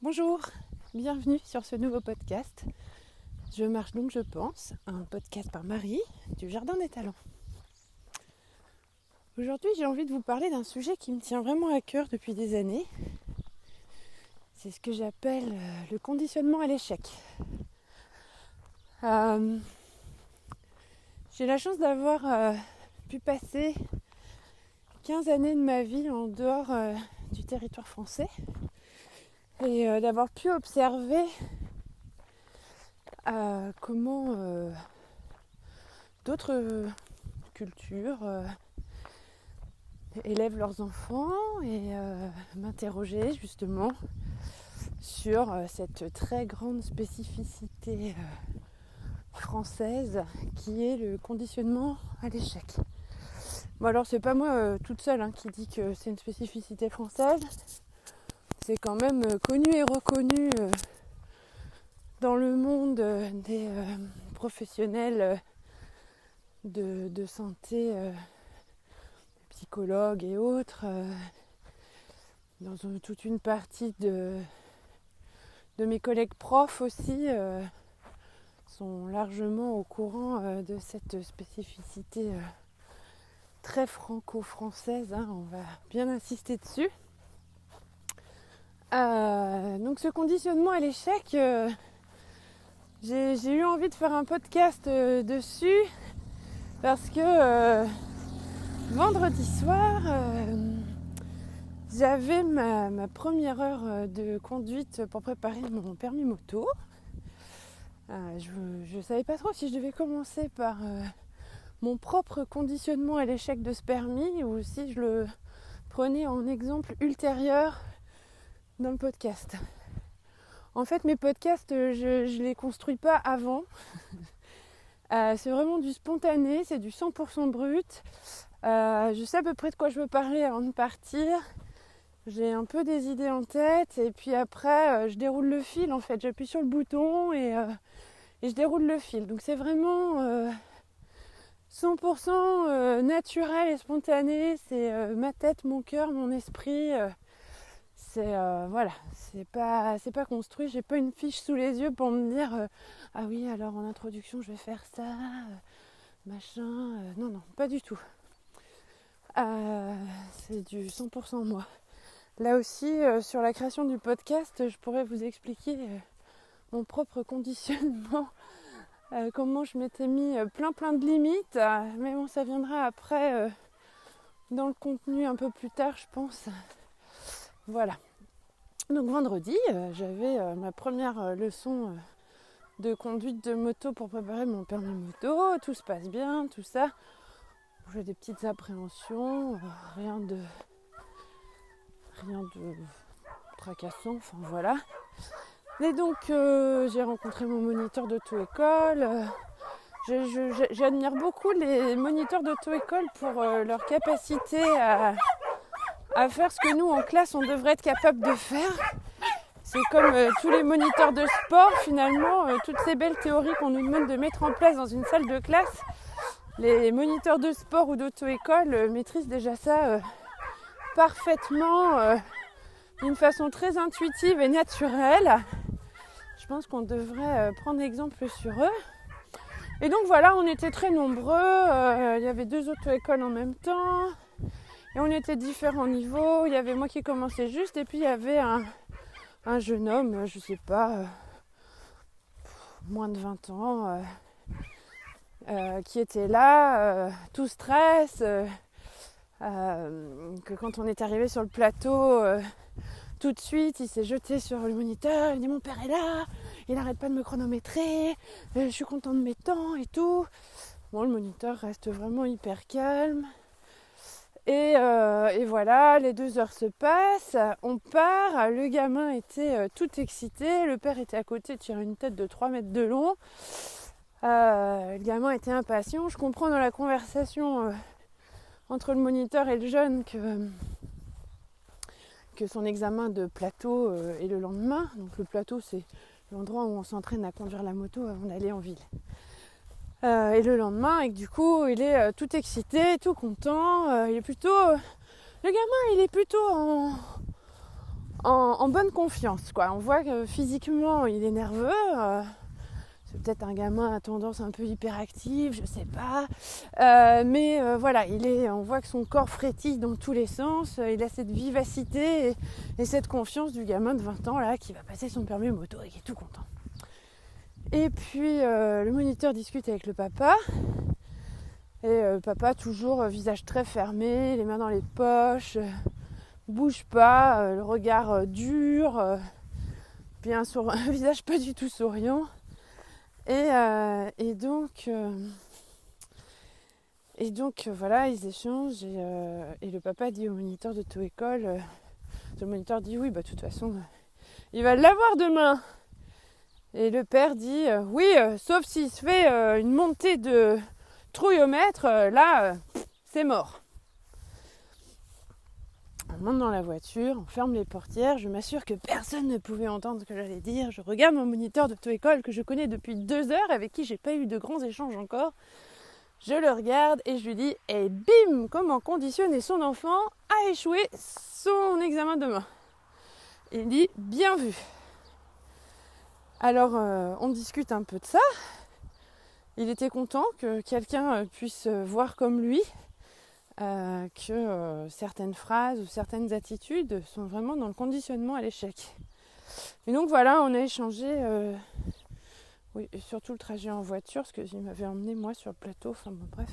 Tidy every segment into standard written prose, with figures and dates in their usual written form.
Bonjour, bienvenue sur ce nouveau podcast. Je marche donc je pense, un podcast par Marie du Jardin des Talents. Aujourd'hui j'ai envie de vous parler d'un sujet qui me tient vraiment à cœur depuis des années. C'est ce que j'appelle le conditionnement à l'échec. J'ai la chance d'avoir pu passer 15 années de ma vie en dehors du territoire français et d'avoir pu observer comment d'autres cultures élèvent leurs enfants et m'interroger justement sur cette très grande spécificité française qui est le conditionnement à l'échec. Bon alors c'est pas moi toute seule qui dit que c'est une spécificité française, c'est quand même connu et reconnu dans le monde des professionnels de santé, psychologues et autres, dans toute une partie de mes collègues profs aussi sont largement au courant de cette spécificité très franco-française, on va bien insister dessus. Donc ce conditionnement à l'échec, j'ai eu envie de faire un podcast dessus parce que vendredi soir, j'avais ma première heure de conduite pour préparer mon permis moto. Je ne savais pas trop si je devais commencer par mon propre conditionnement à l'échec de ce permis ou si je le prenais en exemple ultérieur dans le podcast. En fait, mes podcasts, je les construis pas avant. C'est vraiment du spontané, c'est du 100% brut. Je sais à peu près de quoi je veux parler avant de partir. J'ai un peu des idées en tête et puis après, je déroule le fil en fait. J'appuie sur le bouton et je déroule le fil. Donc c'est vraiment 100% naturel et spontané. C'est ma tête, mon cœur, mon esprit. Voilà, c'est pas construit. J'ai pas une fiche sous les yeux pour me dire ah oui, alors en introduction je vais faire ça, machin. Non, pas du tout. C'est du 100% moi. Là aussi, sur la création du podcast, je pourrais vous expliquer mon propre conditionnement, comment je m'étais mis plein de limites, mais bon, ça viendra après dans le contenu un peu plus tard, je pense. Voilà. Donc vendredi, j'avais ma première leçon de conduite de moto pour préparer mon permis moto. Tout se passe bien, tout ça. J'ai des petites appréhensions, rien de tracassant, enfin voilà. Et donc j'ai rencontré mon moniteur d'auto-école. J'admire beaucoup les moniteurs d'auto-école pour leur capacité à faire ce que nous en classe on devrait être capable de faire. C'est comme tous les moniteurs de sport finalement, toutes ces belles théories qu'on nous demande de mettre en place dans une salle de classe. Les moniteurs de sport ou d'auto-école maîtrisent déjà ça parfaitement, d'une façon très intuitive et naturelle. Je pense qu'on devrait prendre exemple sur eux. Et donc voilà, on était très nombreux, il y avait 2 auto-écoles en même temps. Et on était différents niveaux. Il y avait moi qui commençais juste et puis il y avait un jeune homme, je sais pas, moins de 20 ans, qui était là, tout stress, que quand on est arrivé sur le plateau, tout de suite il s'est jeté sur le moniteur, il dit mon père est là, il n'arrête pas de me chronométrer, je suis content de mes temps et tout. Bon, le moniteur reste vraiment hyper calme. Et voilà, les 2 heures se passent, on part, le gamin était tout excité, le père était à côté, tire une tête de 3 mètres de long. Le gamin était impatient. Je comprends dans la conversation entre le moniteur et le jeune que son examen de plateau est le lendemain. Donc le plateau, c'est l'endroit où on s'entraîne à conduire la moto avant d'aller en ville. Et le lendemain, et que du coup, il est tout excité, tout content. Le gamin, il est plutôt en bonne confiance, quoi. On voit que physiquement, il est nerveux. C'est peut-être un gamin à tendance un peu hyperactive, je sais pas. Mais voilà, on voit que son corps frétille dans tous les sens. Il a cette vivacité et cette confiance du gamin de 20 ans là qui va passer son permis moto et qui est tout content. Et puis le moniteur discute avec le papa. Et papa toujours visage très fermé, les mains dans les poches, bouge pas, le regard dur, puis un visage pas du tout souriant. Et donc voilà, ils échangent et le papa dit au moniteur d'auto-école, le moniteur dit oui, de toute façon, il va l'avoir demain. Et le père dit oui, sauf s'il se fait une montée de trouillomètre, là, c'est mort. On monte dans la voiture, on ferme les portières, je m'assure que personne ne pouvait entendre ce que j'allais dire. Je regarde mon moniteur d'auto-école que je connais depuis 2 heures, avec qui j'ai pas eu de grands échanges encore. Je le regarde et je lui dis « Et bim, comment conditionner son enfant à échouer son examen demain ?» Il dit « Bien vu !» Alors, on discute un peu de ça. Il était content que quelqu'un puisse voir comme lui que certaines phrases ou certaines attitudes sont vraiment dans le conditionnement à l'échec. Et donc voilà, on a échangé, oui, et surtout le trajet en voiture, parce qu'il m'avait emmené moi sur le plateau, enfin bon bref,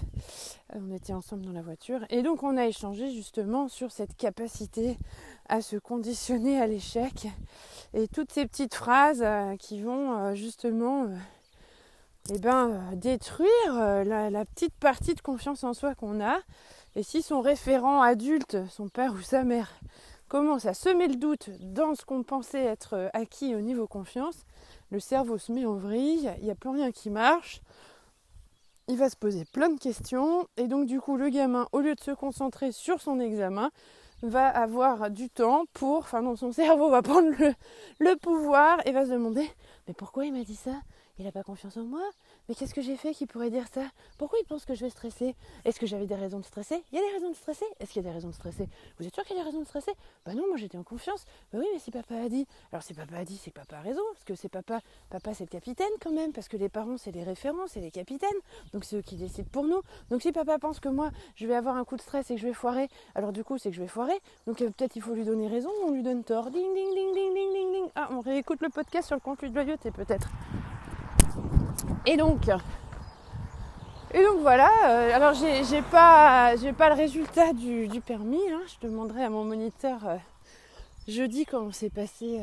on était ensemble dans la voiture. Et donc on a échangé justement sur cette capacité à se conditionner à l'échec et toutes ces petites phrases qui vont justement détruire la petite partie de confiance en soi qu'on a. Et si son référent adulte, son père ou sa mère, commence à semer le doute dans ce qu'on pensait être acquis au niveau confiance, le cerveau se met en vrille, il n'y a plus rien qui marche, il va se poser plein de questions, et donc du coup le gamin, au lieu de se concentrer sur son examen, va avoir du temps pour, son cerveau va prendre le pouvoir et va se demander « Mais pourquoi il m'a dit ça ? Il n'a pas confiance en moi ? Mais qu'est-ce que j'ai fait qui pourrait dire ça ? Pourquoi il pense que je vais stresser ? Est-ce que j'avais des raisons de stresser ? Il y a des raisons de stresser ? Est-ce qu'il y a des raisons de stresser ? Vous êtes sûr qu'il y a des raisons de stresser ? Bah non, moi j'étais en confiance. Bah oui, mais si papa a dit. Alors si papa a dit, c'est que papa a raison. Parce que c'est papa c'est le capitaine quand même. Parce que les parents, c'est les référents, c'est les capitaines. Donc c'est eux qui décident pour nous. Donc si papa pense que moi, je vais avoir un coup de stress et que je vais foirer, alors du coup, c'est que je vais foirer. Donc peut-être il faut lui donner raison ou on lui donne tort. Ding, ding, ding, ding, ding, ding, ding. Ah, on réécoute le podcast sur le conflit de loyauté peut-être. Et donc voilà, alors j'ai pas le résultat du permis, hein. Je demanderai à mon moniteur jeudi comment s'est passé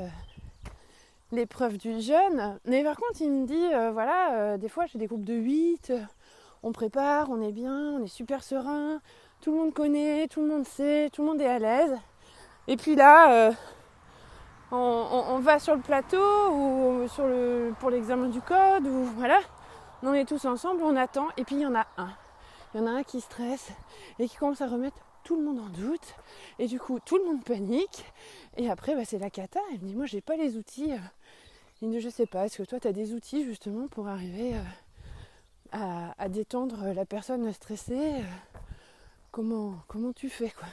l'épreuve du jeune. Mais par contre il me dit, des fois j'ai des groupes de 8, on prépare, on est bien, on est super serein, tout le monde connaît, tout le monde sait, tout le monde est à l'aise. Et puis là, on va sur le plateau ou pour l'examen du code, ou voilà. On est tous ensemble, on attend, et puis il y en a un qui stresse et qui commence à remettre tout le monde en doute, et du coup tout le monde panique, et après c'est la cata. Il me dit moi j'ai pas les outils, il me dit je sais pas, est-ce que toi tu as des outils justement pour arriver à détendre la personne stressée, comment tu fais quoi.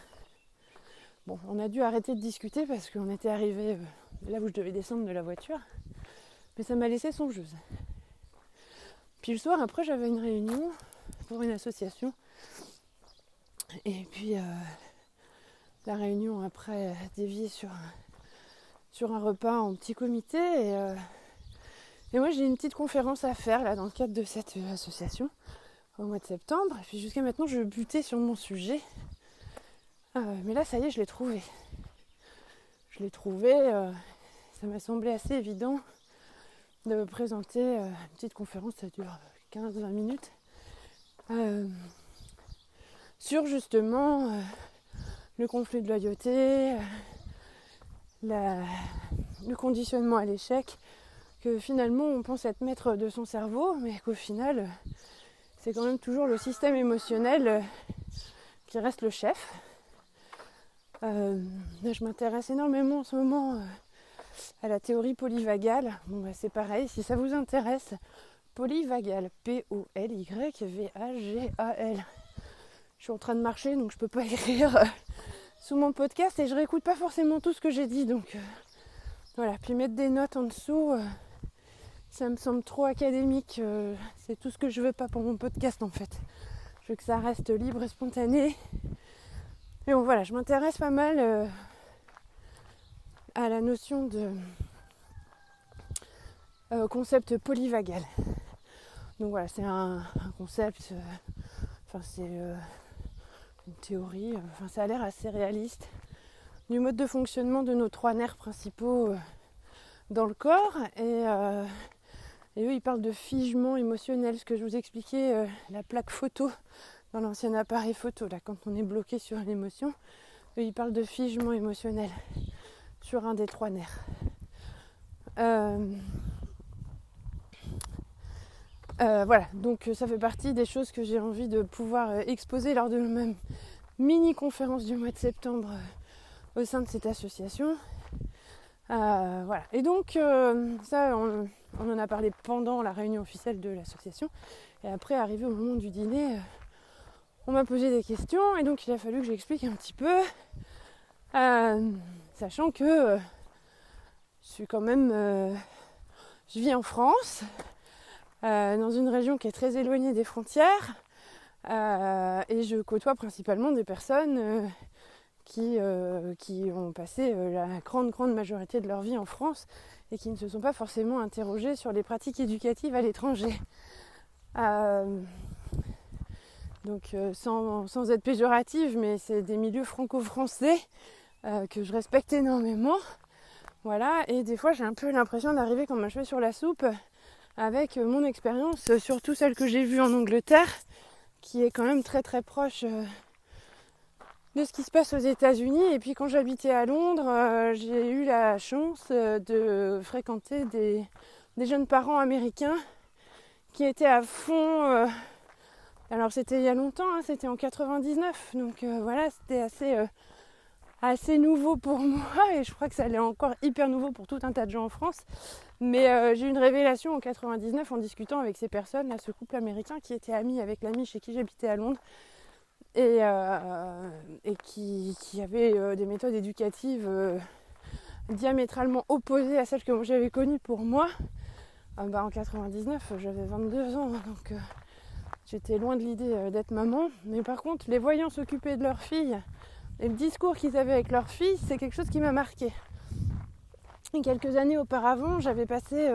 Bon, on a dû arrêter de discuter parce qu'on était arrivé là où je devais descendre de la voiture, mais ça m'a laissé songeuse. Puis le soir, après, j'avais une réunion pour une association. Et puis, la réunion, après, a dévié sur un repas en petit comité. Et moi, j'ai une petite conférence à faire, là, dans le cadre de cette association, au mois de septembre. Et puis, jusqu'à maintenant, je butais sur mon sujet. Mais là, ça y est, je l'ai trouvé. Ça m'a semblé assez évident de me présenter une petite conférence, ça dure 15-20 minutes, sur justement le conflit de loyauté, le conditionnement à l'échec, que finalement on pense être maître de son cerveau, mais qu'au final c'est quand même toujours le système émotionnel qui reste le chef. Je m'intéresse énormément en ce moment à la théorie polyvagale. Bon, c'est pareil, si ça vous intéresse, polyvagale, P-O-L-Y-V-A-G-A-L. Je suis en train de marcher, donc je peux pas écrire sous mon podcast et je réécoute pas forcément tout ce que j'ai dit. Donc voilà, puis mettre des notes en dessous, ça me semble trop académique. C'est tout ce que je veux pas pour mon podcast en fait. Je veux que ça reste libre et spontané. Mais bon voilà, je m'intéresse pas mal à la notion de concept polyvagal. Donc voilà, c'est un concept, c'est une théorie, ça a l'air assez réaliste, du mode de fonctionnement de nos 3 nerfs principaux dans le corps. Et eux, ils parlent de figement émotionnel, ce que je vous expliquais, la plaque photo dans l'ancien appareil photo, là, quand on est bloqué sur une émotion. Eux, ils parlent de figement émotionnel sur un des 3 nerfs. Voilà, donc ça fait partie des choses que j'ai envie de pouvoir exposer lors de ma mini-conférence du mois de septembre au sein de cette association. Voilà, et donc ça, on en a parlé pendant la réunion officielle de l'association. Et après, arrivé au moment du dîner, on m'a posé des questions et donc il a fallu que j'explique un petit peu, sachant que je suis quand même... je vis en France, dans une région qui est très éloignée des frontières, et je côtoie principalement des personnes qui ont passé la grande majorité de leur vie en France et qui ne se sont pas forcément interrogées sur les pratiques éducatives à l'étranger. Donc sans être péjorative, mais c'est des milieux franco-français que je respecte énormément. Voilà, et des fois j'ai un peu l'impression d'arriver comme un cheveu sur la soupe avec mon expérience, surtout celle que j'ai vue en Angleterre, qui est quand même très très proche de ce qui se passe aux États-Unis. Et puis quand j'habitais à Londres, j'ai eu la chance de fréquenter des jeunes parents américains qui étaient à fond. Alors c'était il y a longtemps, hein, c'était en 99, donc voilà, c'était assez nouveau pour moi et je crois que ça l'est encore hyper nouveau pour tout un tas de gens en France. Mais j'ai eu une révélation en 99 en discutant avec ces personnes, là, ce couple américain qui était ami avec l'ami chez qui j'habitais à Londres et qui avait des méthodes éducatives diamétralement opposées à celles que j'avais connues pour moi. En 99, j'avais 22 ans, donc j'étais loin de l'idée d'être maman. Mais par contre, les voyant s'occuper de leur fille et le discours qu'ils avaient avec leur fille, c'est quelque chose qui m'a marqué. Et quelques années auparavant, j'avais passé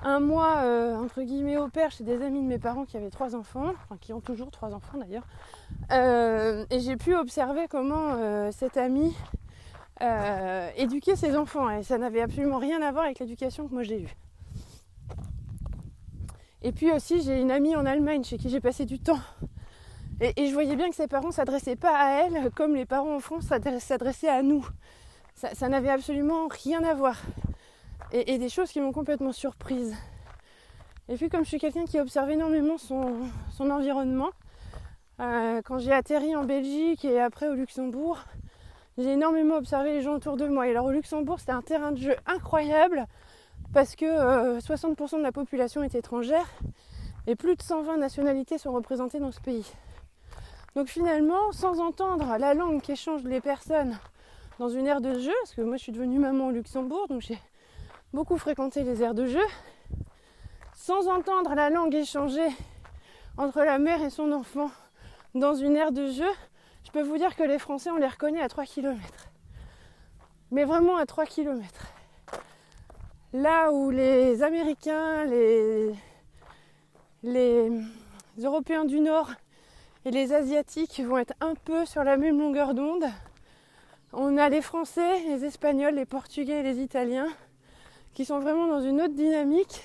un mois entre guillemets au pair chez des amis de mes parents qui avaient 3 enfants, enfin qui ont toujours 3 enfants d'ailleurs. Et j'ai pu observer comment cet ami éduquait ses enfants. Et ça n'avait absolument rien à voir avec l'éducation que moi j'ai eue. Et puis aussi, j'ai une amie en Allemagne chez qui j'ai passé du temps. Et je voyais bien que ses parents ne s'adressaient pas à elle comme les parents en France s'adressaient à nous. Ça n'avait absolument rien à voir. Et des choses qui m'ont complètement surprise. Et puis comme je suis quelqu'un qui observe énormément son environnement, quand j'ai atterri en Belgique et après au Luxembourg, j'ai énormément observé les gens autour de moi. Et alors au Luxembourg, c'était un terrain de jeu incroyable parce que 60% de la population est étrangère et plus de 120 nationalités sont représentées dans ce pays. Donc finalement, sans entendre la langue qu'échangent les personnes dans une aire de jeu, parce que moi je suis devenue maman au Luxembourg, donc j'ai beaucoup fréquenté les aires de jeu, sans entendre la langue échangée entre la mère et son enfant dans une aire de jeu, je peux vous dire que les Français, on les reconnaît à 3 km. Mais vraiment à 3 km. Là où les Américains, les Européens du Nord et les Asiatiques vont être un peu sur la même longueur d'onde, on a les Français, les Espagnols, les Portugais et les Italiens qui sont vraiment dans une autre dynamique.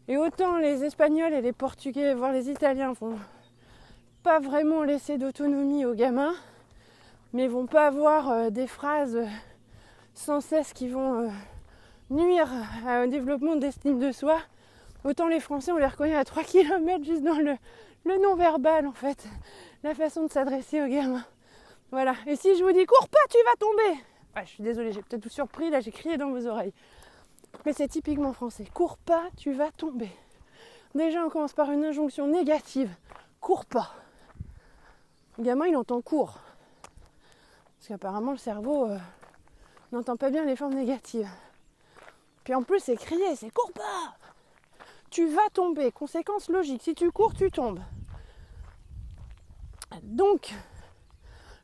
Et autant les Espagnols et les Portugais, voire les Italiens, vont pas vraiment laisser d'autonomie aux gamins, mais vont pas avoir des phrases sans cesse qui vont nuire au développement d'estime de soi. Autant les Français, on les reconnaît à 3 km juste dans le non-verbal en fait, la façon de s'adresser aux gamins. Voilà, et si je vous dis « cours pas, tu vas tomber !» Ouais, je suis désolée, j'ai peut-être vous surpris, là j'ai crié dans vos oreilles. Mais c'est typiquement français. Cours pas, tu vas tomber. Déjà, on commence par une injonction négative. Cours pas. Le gamin, il entend cours. Parce qu'apparemment le cerveau n'entend pas bien les formes négatives. Puis en plus c'est crier, c'est cours pas, tu vas tomber, conséquence logique, si tu cours tu tombes. Donc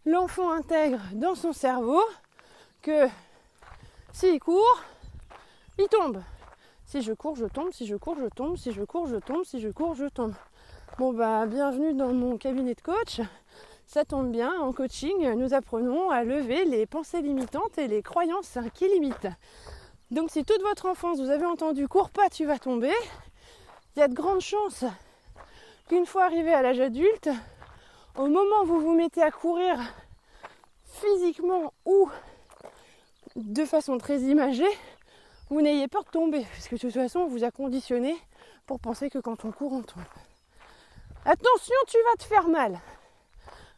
l'enfant intègre dans son cerveau que s'il court, il tombe. Si je cours, je tombe, si je cours, je tombe, si je cours, je tombe, si je cours, je tombe. Bon bah bienvenue dans mon cabinet de coach. Ça tombe bien, en coaching, nous apprenons à lever les pensées limitantes et les croyances qui limitent. Donc si toute votre enfance vous avez entendu « cours pas, tu vas tomber », il y a de grandes chances qu'une fois arrivé à l'âge adulte, au moment où vous vous mettez à courir physiquement ou de façon très imagée, vous n'ayez peur de tomber, parce que de toute façon on vous a conditionné pour penser que quand on court, on tombe. Attention, tu vas te faire mal.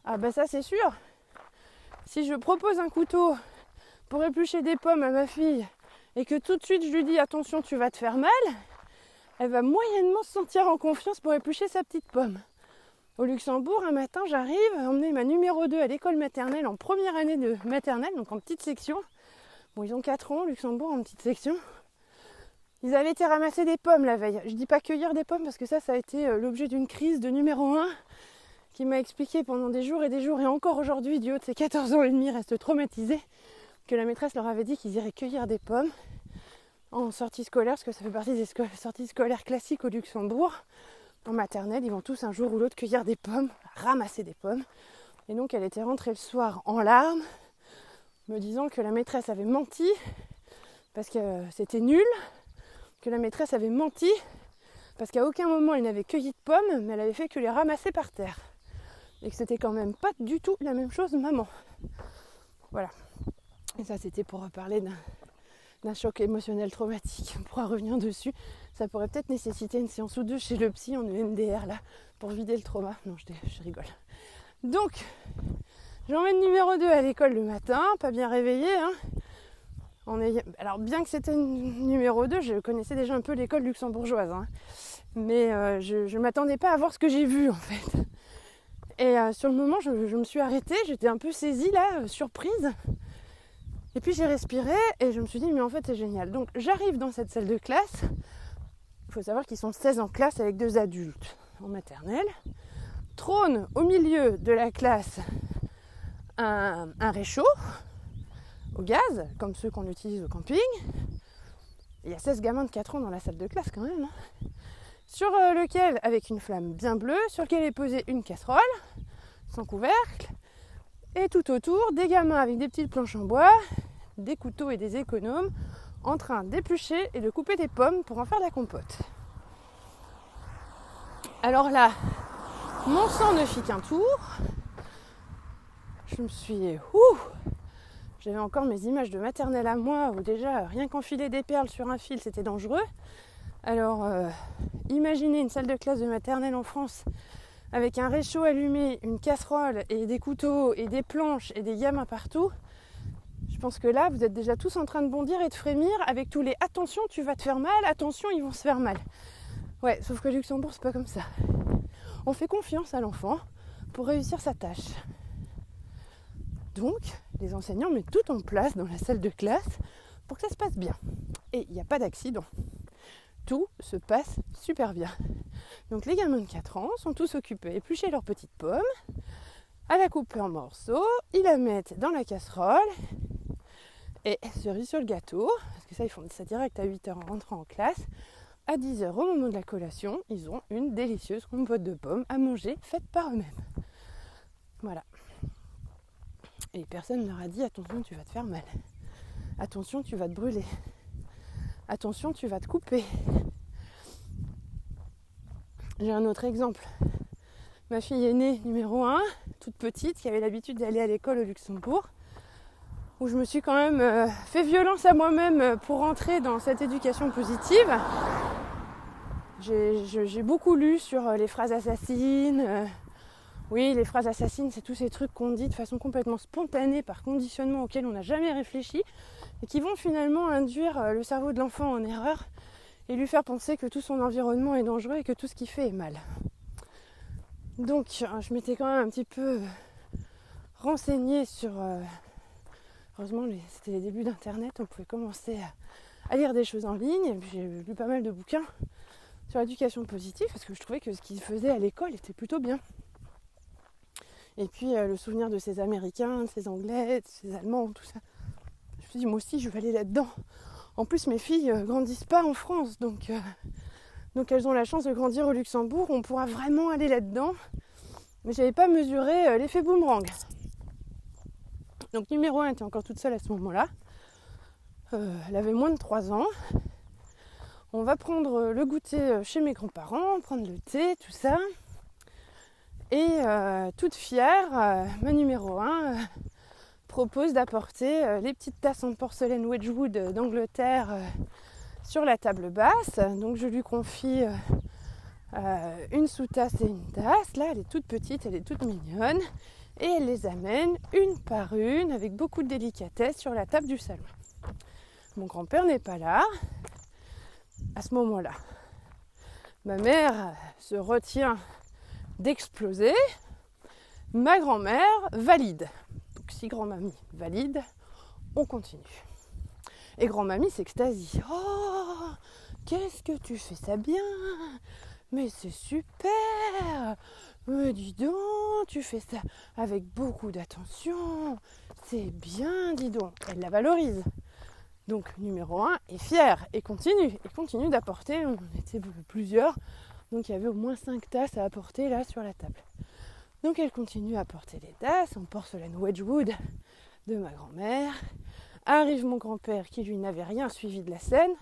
Ah ben ça c'est sûr. Si je propose un couteau pour éplucher des pommes à ma fille et que tout de suite je lui dis attention tu vas te faire mal, elle va moyennement se sentir en confiance pour éplucher sa petite pomme. Au Luxembourg, un matin j'arrive à emmener ma numéro 2 à l'école maternelle en première année de maternelle, donc en petite section. Bon, ils ont 4 ans, Luxembourg, en petite section. Ils avaient été ramasser des pommes la veille. Je dis pas cueillir des pommes parce que ça a été l'objet d'une crise de numéro 1 qui m'a expliqué pendant des jours et encore aujourd'hui, du haut de ses 14 ans et demi, reste traumatisé, que la maîtresse leur avait dit qu'ils iraient cueillir des pommes en sortie scolaire, parce que ça fait partie des sorties scolaires classiques au Luxembourg. En maternelle, ils vont tous un jour ou l'autre cueillir des pommes, ramasser des pommes. Et donc elle était rentrée le soir en larmes, me disant que la maîtresse avait menti, parce que c'était nul, que la maîtresse avait menti, parce qu'à aucun moment elle n'avait cueilli de pommes, mais elle avait fait que les ramasser par terre. Et que c'était quand même pas du tout la même chose, maman. Voilà. Et ça, c'était pour parler d'un choc émotionnel traumatique. On pourra revenir dessus. Ça pourrait peut-être nécessiter une séance ou deux chez le psy en EMDR, là, pour vider le trauma. Non, je rigole. Donc, j'emmène numéro 2 à l'école le matin, pas bien réveillée, hein. Alors, bien que c'était numéro 2, je connaissais déjà un peu l'école luxembourgeoise, hein. Mais je ne m'attendais pas à voir ce que j'ai vu, en fait. Et sur le moment, je me suis arrêtée, j'étais un peu saisie là, surprise. Et puis j'ai respiré et je me suis dit, mais en fait c'est génial. Donc j'arrive dans cette salle de classe. Il faut savoir qu'ils sont 16 en classe avec 2 adultes en maternelle. Trône au milieu de la classe un réchaud au gaz, comme ceux qu'on utilise au camping. Il y a 16 gamins de 4 ans dans la salle de classe quand même, hein. Sur lequel, avec une flamme bien bleue, sur lequel est posée une casserole, sans couvercle, et tout autour, des gamins avec des petites planches en bois, des couteaux et des économes, en train d'éplucher et de couper des pommes pour en faire de la compote. Alors là, mon sang ne fit qu'un tour. Je me suis... J'avais encore mes images de maternelle à moi, où déjà, rien qu'enfiler des perles sur un fil, c'était dangereux. Alors, imaginez une salle de classe de maternelle en France avec un réchaud allumé, une casserole et des couteaux et des planches et des gamins partout. Je pense que là, vous êtes déjà tous en train de bondir et de frémir avec tous les « attention, tu vas te faire mal, attention, ils vont se faire mal ». Ouais, sauf que Luxembourg, c'est pas comme ça. On fait confiance à l'enfant pour réussir sa tâche. Donc, les enseignants mettent tout en place dans la salle de classe pour que ça se passe bien. Et il n'y a pas d'accident. Tout se passe super bien. Donc les gamins de 4 ans sont tous occupés à éplucher leurs petites pommes, à la couper en morceaux, ils la mettent dans la casserole et cerise sur le gâteau, parce que ça ils font ça direct à 8h en rentrant en classe, à 10h au moment de la collation, ils ont une délicieuse compote de pommes à manger faite par eux-mêmes. Voilà. Et personne ne leur a dit attention tu vas te faire mal, attention tu vas te brûler, attention tu vas te couper. J'ai un autre exemple. Ma fille aînée, numéro 1, toute petite, qui avait l'habitude d'aller à l'école au Luxembourg, où je me suis quand même fait violence à moi-même pour rentrer dans cette éducation positive. J'ai beaucoup lu sur les phrases assassines. Oui, les phrases assassines, c'est tous ces trucs qu'on dit de façon complètement spontanée, par conditionnement auquel on n'a jamais réfléchi, et qui vont finalement induire le cerveau de l'enfant en erreur, et lui faire penser que tout son environnement est dangereux et que tout ce qu'il fait est mal. Donc je m'étais quand même un petit peu renseignée sur Heureusement, c'était les débuts d'Internet, on pouvait commencer à lire des choses en ligne. Et puis j'ai lu pas mal de bouquins sur l'éducation positive parce que je trouvais que ce qu'ils faisaient à l'école était plutôt bien. Et puis le souvenir de ces Américains, de ces Anglais, de ces Allemands, tout ça. Je me suis dit, moi aussi, je vais aller là-dedans. En plus, mes filles grandissent pas en France, donc elles ont la chance de grandir au Luxembourg. On pourra vraiment aller là-dedans. Mais j'avais pas mesuré l'effet boomerang. Donc numéro 1 était encore toute seule à ce moment-là. Elle avait moins de 3 ans. On va prendre le goûter chez mes grands-parents, prendre le thé, tout ça. Et toute fière, ma numéro 1 propose d'apporter les petites tasses en porcelaine Wedgwood d'Angleterre sur la table basse. Donc je lui confie une sous-tasse et une tasse. Là, elle est toute petite, elle est toute mignonne. Et elle les amène une par une avec beaucoup de délicatesse sur la table du salon. Mon grand-père n'est pas là à ce moment-là. Ma mère se retient d'exploser. Ma grand-mère valide. Donc si grand-mamie valide, on continue. Et grand-mamie s'extasie. Oh, qu'est-ce que tu fais ça bien? Mais c'est super! Mais dis donc, tu fais ça avec beaucoup d'attention. C'est bien, dis donc. Elle la valorise. Donc numéro 1 est fière et continue d'apporter. On était plusieurs, donc il y avait au moins 5 tasses à apporter là sur la table. Donc elle continue à apporter les tasses en porcelaine Wedgwood de ma grand-mère. Arrive mon grand-père qui lui n'avait rien suivi de la scène,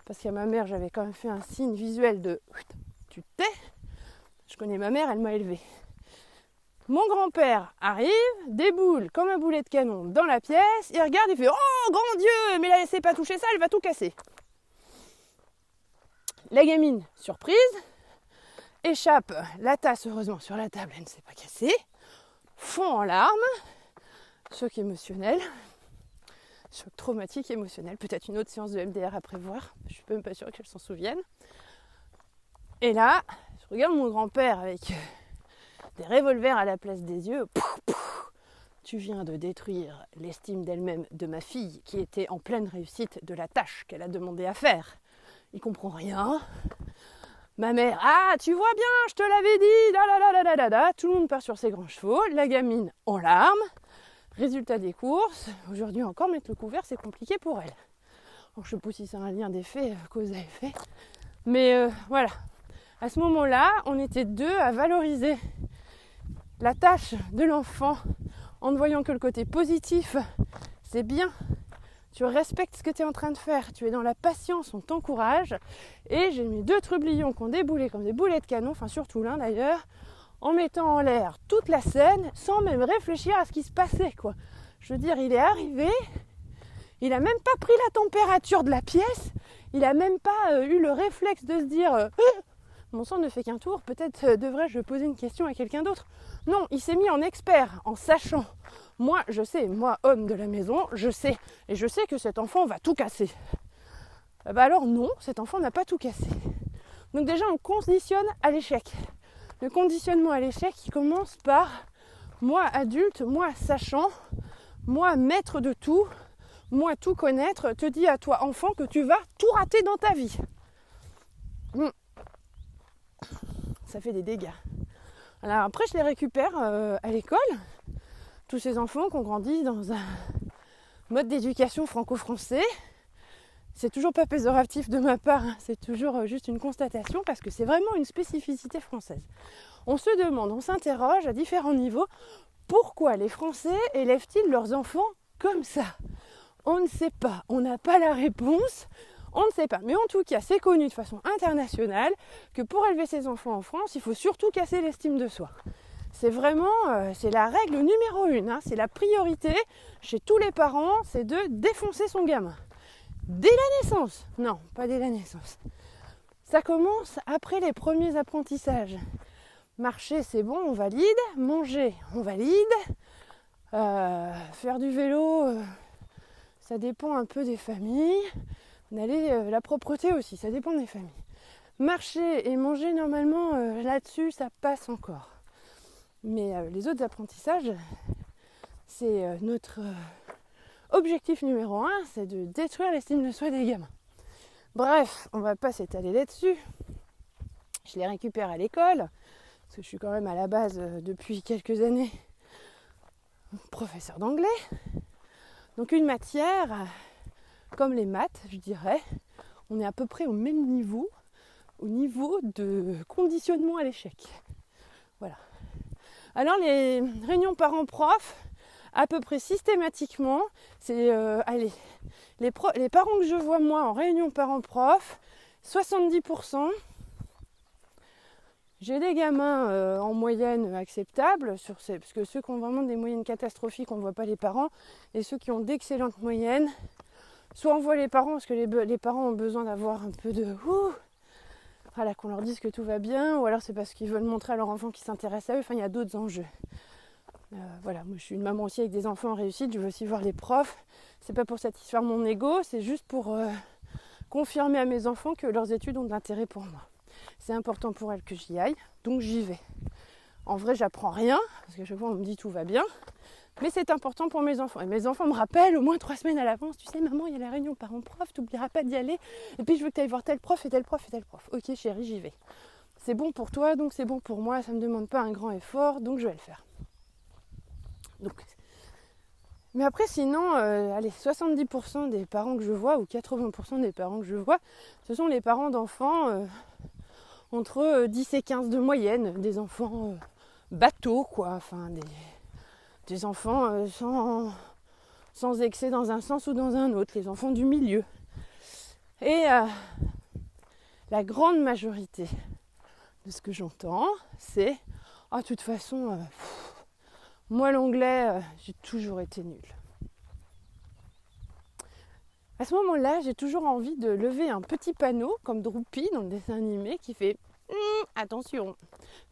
parce qu'à ma mère j'avais quand même fait un signe visuel de « tu te tais ». Je connais ma mère, elle m'a élevée. Mon grand-père arrive, déboule comme un boulet de canon dans la pièce, il regarde, il fait « Oh, grand Dieu, mais là, laissez pas toucher ça, elle va tout casser ». La gamine, surprise, échappe la tasse, heureusement, sur la table, elle ne s'est pas cassée, fond en larmes, choc émotionnel, choc traumatique émotionnel, peut-être une autre séance de MDR à prévoir, je suis même pas sûre qu'elle s'en souvienne. Et là, je regarde mon grand-père avec des revolvers à la place des yeux. Pouf, pouf. Tu viens de détruire l'estime d'elle-même de ma fille qui était en pleine réussite de la tâche qu'elle a demandé à faire. Il comprend rien. Ma mère, ah tu vois bien, je te l'avais dit, da da da da da da. Tout le monde part sur ses grands chevaux, la gamine en larmes. Résultat des courses, aujourd'hui encore mettre le couvert c'est compliqué pour elle. Alors, je ne sais pas si c'est un lien d'effet, cause à effet. Mais voilà. À ce moment-là, on était 2 à valoriser la tâche de l'enfant en ne voyant que le côté positif. C'est bien, tu respectes ce que tu es en train de faire, tu es dans la patience, on t'encourage. Et j'ai mes 2 trublions qui ont déboulé comme des boulets de canon, enfin surtout l'un d'ailleurs, en mettant en l'air toute la scène sans même réfléchir à ce qui se passait, quoi. Je veux dire, il est arrivé, il n'a même pas pris la température de la pièce, il n'a même pas eu le réflexe de se dire mon sang ne fait qu'un tour, peut-être devrais-je poser une question à quelqu'un d'autre. Non, il s'est mis en expert, en sachant. Moi, je sais, moi, homme de la maison, je sais. Et je sais que cet enfant va tout casser. Bah alors non, cet enfant n'a pas tout cassé. Donc déjà, on conditionne à l'échec. Le conditionnement à l'échec, il commence par moi, adulte, moi, sachant, moi, maître de tout, moi, tout connaître, te dis à toi, enfant, que tu vas tout rater dans ta vie. Ça fait des dégâts. Alors après, je les récupère à l'école. Tous ces enfants qui ont grandi dans un mode d'éducation franco-français. C'est toujours pas péjoratif de ma part, hein. C'est toujours juste une constatation parce que c'est vraiment une spécificité française. On se demande, on s'interroge à différents niveaux, pourquoi les Français élèvent-ils leurs enfants comme ça? On ne sait pas, on n'a pas la réponse. On ne sait pas, mais en tout cas, c'est connu de façon internationale que pour élever ses enfants en France, il faut surtout casser l'estime de soi. C'est vraiment, c'est la règle numéro 1, hein, c'est la priorité chez tous les parents, c'est de défoncer son gamin. Dès la naissance. Non, pas dès la naissance. Ça commence après les premiers apprentissages. Marcher, c'est bon, on valide. Manger, on valide. Faire du vélo, ça dépend un peu des familles. La propreté aussi, ça dépend des familles. Marcher et manger, normalement, là-dessus, ça passe encore. Mais les autres apprentissages, c'est notre objectif numéro 1, c'est de détruire l'estime de soi des gamins. Bref, on va pas s'étaler là-dessus. Je les récupère à l'école, parce que je suis quand même à la base, depuis quelques années, professeur d'anglais. Donc une matière, comme les maths, je dirais, on est à peu près au même niveau, au niveau de conditionnement à l'échec. Voilà. Alors les réunions parents-prof, à peu près systématiquement, c'est les parents que je vois moi en réunion parents-prof, 70%. J'ai des gamins en moyenne acceptables, parce que ceux qui ont vraiment des moyennes catastrophiques, on ne voit pas les parents, et ceux qui ont d'excellentes moyennes, soit on voit les parents parce que les parents ont besoin d'avoir un peu de voilà, qu'on leur dise que tout va bien, ou alors c'est parce qu'ils veulent montrer à leur enfant qu'ils s'intéressent à eux. Enfin, il y a d'autres enjeux. Voilà, moi je suis une maman aussi avec des enfants en réussite, je veux aussi voir les profs. C'est pas pour satisfaire mon ego, c'est juste pour confirmer à mes enfants que leurs études ont de l'intérêt pour moi. C'est important pour elles que j'y aille, donc j'y vais. En vrai, j'apprends rien, parce que chaque fois on me dit tout va bien, mais c'est important pour mes enfants. Et mes enfants me rappellent au moins 3 semaines à l'avance, tu sais maman, il y a la réunion parents-prof, tu n'oublieras pas d'y aller, et puis je veux que tu ailles voir tel prof et tel prof et tel prof. Ok chérie, j'y vais. C'est bon pour toi, donc c'est bon pour moi, ça ne me demande pas un grand effort, donc je vais le faire. Donc, mais après sinon, 70% des parents que je vois, ou 80% des parents que je vois, ce sont les parents d'enfants entre 10 et 15 de moyenne, des enfants bateaux quoi, enfin des enfants sans excès dans un sens ou dans un autre, les enfants du milieu. Et la grande majorité de ce que j'entends, c'est « Ah, de toute façon, moi l'anglais, j'ai toujours été nulle. » À ce moment-là, j'ai toujours envie de lever un petit panneau, comme Droopy dans le dessin animé, qui fait « Attention,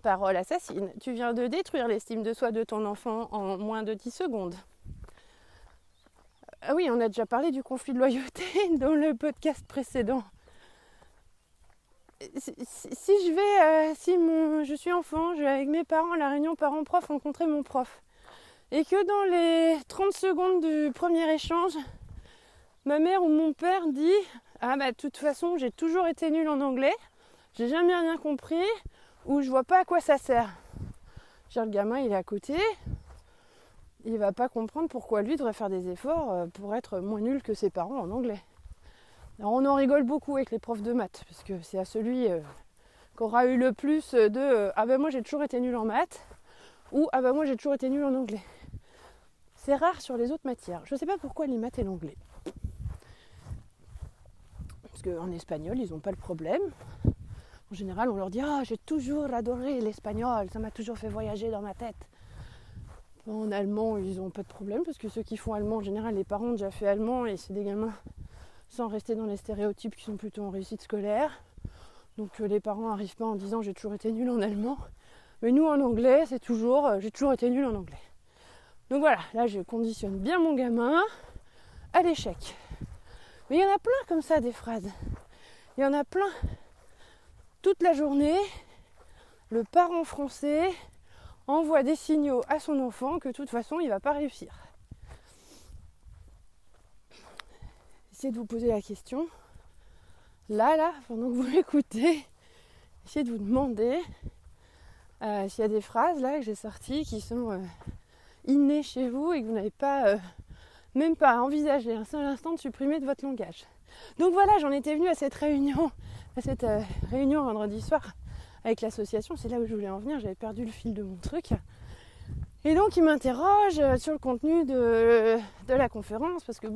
parole assassine, tu viens de détruire l'estime de soi de ton enfant en moins de 10 secondes. » Ah oui, on a déjà parlé du conflit de loyauté dans le podcast précédent. Si je suis enfant, je vais avec mes parents à la réunion parents-prof rencontrer mon prof, et que dans les 30 secondes du premier échange, ma mère ou mon père dit « Ah bah de toute façon, j'ai toujours été nulle en anglais, j'ai jamais rien compris, ou je vois pas à quoi ça sert. » Le gamin, il est à côté, il va pas comprendre pourquoi lui devrait faire des efforts pour être moins nul que ses parents en anglais. Alors on en rigole beaucoup avec les profs de maths, parce que c'est à celui qui aura eu le plus de « Ah ben moi j'ai toujours été nul en maths » ou « Ah ben moi j'ai toujours été nul en anglais ». C'est rare sur les autres matières. Je sais pas pourquoi les maths et l'anglais. Parce qu'en espagnol, ils n'ont pas le problème. En général, on leur dit « Ah, j'ai toujours adoré l'espagnol, ça m'a toujours fait voyager dans ma tête. » En allemand, ils n'ont pas de problème, parce que ceux qui font allemand, en général, les parents ont déjà fait allemand, et c'est des gamins sans rester dans les stéréotypes qui sont plutôt en réussite scolaire. Donc les parents n'arrivent pas en disant « J'ai toujours été nul en allemand ». Mais nous, en anglais, c'est toujours « J'ai toujours été nul en anglais ». Donc voilà, là, je conditionne bien mon gamin à l'échec. Mais il y en a plein comme ça, des phrases. Il y en a plein. Toute la journée, le parent français envoie des signaux à son enfant que de toute façon, il ne va pas réussir. Essayez de vous poser la question. Là, pendant que vous m'écoutez, essayez de vous demander s'il y a des phrases là que j'ai sorties qui sont innées chez vous et que vous n'avez pas même pas envisagé un seul instant de supprimer de votre langage. Donc voilà, j'en étais venue à cette réunion vendredi soir avec l'association, c'est là où je voulais en venir, j'avais perdu le fil de mon truc. Et donc ils m'interrogent sur le contenu de la conférence, parce que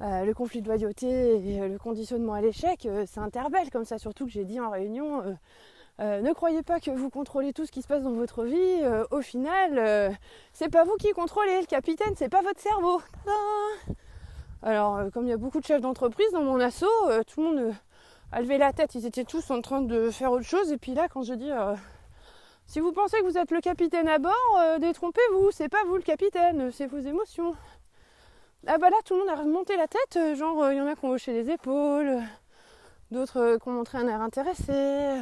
le conflit de loyauté et le conditionnement à l'échec, ça interpelle comme ça, surtout que j'ai dit en réunion, ne croyez pas que vous contrôlez tout ce qui se passe dans votre vie, au final, c'est pas vous qui contrôlez, le capitaine, c'est pas votre cerveau. Tadam! Alors, comme il y a beaucoup de chefs d'entreprise dans mon asso, tout le monde a levé la tête, ils étaient tous en train de faire autre chose, et puis là, quand je dis si vous pensez que vous êtes le capitaine à bord, détrompez-vous, c'est pas vous le capitaine, c'est vos émotions. Ah bah là, tout le monde a remonté la tête, il y en a qui ont hoché les épaules, d'autres qui ont montré un air intéressé.